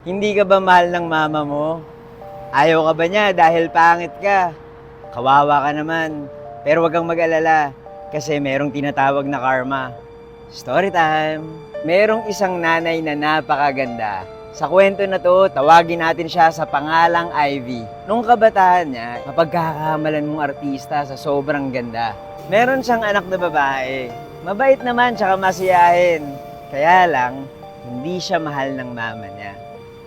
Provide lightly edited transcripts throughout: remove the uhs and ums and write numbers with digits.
Hindi ka ba mahal ng mama mo? Ayaw ka ba niya dahil pangit ka? Kawawa ka naman. Pero wag kang mag-alala kasi merong tinatawag na karma. Story time! Merong isang nanay na napakaganda. Sa kwento na to, tawagin natin siya sa pangalang Ivy. Nung kabataan niya, mapagkakamalan mong artista sa sobrang ganda. Meron siyang anak na babae. Mabait naman tsaka masiyahin. Kaya lang, hindi siya mahal ng mama niya.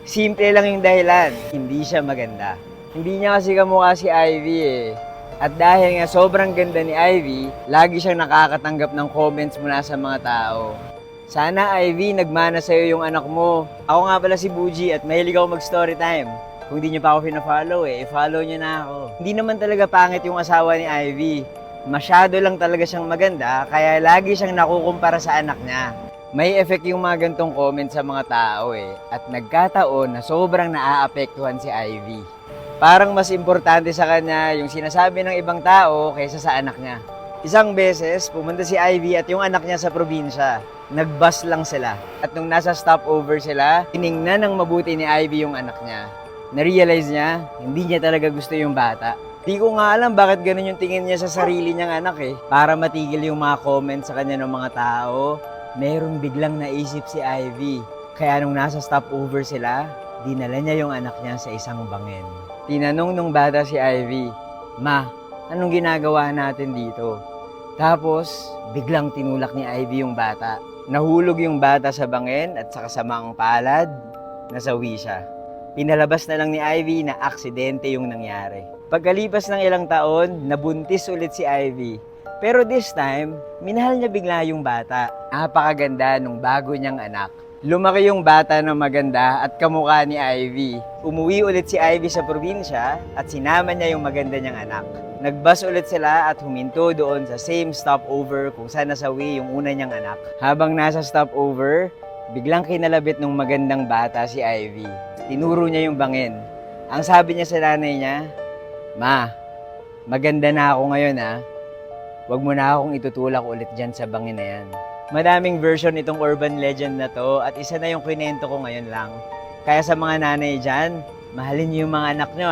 Simple lang yung dahilan, hindi siya maganda. Hindi niya kasi kamukha si Ivy eh. At dahil nga sobrang ganda ni Ivy, lagi siyang nakakatanggap ng comments mula sa mga tao. Sana Ivy, nagmana sa'yo yung anak mo. Ako nga pala si Buji at mahilig ako mag-story time. Kung di niyo pa ako pina-follow i-follow niyo na ako. Hindi naman talaga pangit yung asawa ni Ivy. Masyado lang talaga siyang maganda, kaya lagi siyang nakukumpara sa anak niya. May effect yung mga gantong comments sa mga tao at nagkataon na sobrang naaapektuhan si Ivy. Parang mas importante sa kanya yung sinasabi ng ibang tao kaysa sa anak niya. Isang beses, pumunta si Ivy at yung anak niya sa probinsya. Nag-bus lang sila. At nung nasa stopover sila, tiningnan ng mabuti ni Ivy yung anak niya. Na-realize niya, hindi niya talaga gusto yung bata. Di ko nga alam bakit ganun yung tingin niya sa sarili niyang anak Para matigil yung mga comments sa kanya ng mga tao, merong biglang naisip si Ivy. Kaya nung nasa stopover sila, dinala niya yung anak niya sa isang bangin. Tinanong nung bata si Ivy, "Ma, anong ginagawa natin dito?" Tapos, biglang tinulak ni Ivy yung bata. Nahulog yung bata sa bangin at sa kasamaang palad, nasawi siya. Pinalabas na lang ni Ivy na aksidente yung nangyari. Pagkalipas ng ilang taon, nabuntis ulit si Ivy. Pero this time, minahal niya bigla yung bata. Napakaganda nung bago niyang anak. Lumaki yung bata na maganda at kamukha ni Ivy. Umuwi ulit si Ivy sa probinsya at sinama niya yung maganda niyang anak. Nagbus ulit sila at huminto doon sa same stopover kung saan nasawi yung una niyang anak. Habang nasa stopover, biglang kinalabit ng magandang bata si Ivy. Tinuro niya yung bangin. Ang sabi niya sa nanay niya, "Ma, maganda na ako ngayon Huwag mo na akong itutulak ulit dyan sa bangin na yan." Madaming version itong urban legend na to at isa na yung kwento ko ngayon lang. Kaya sa mga nanay dyan, mahalin niyo yung mga anak niyo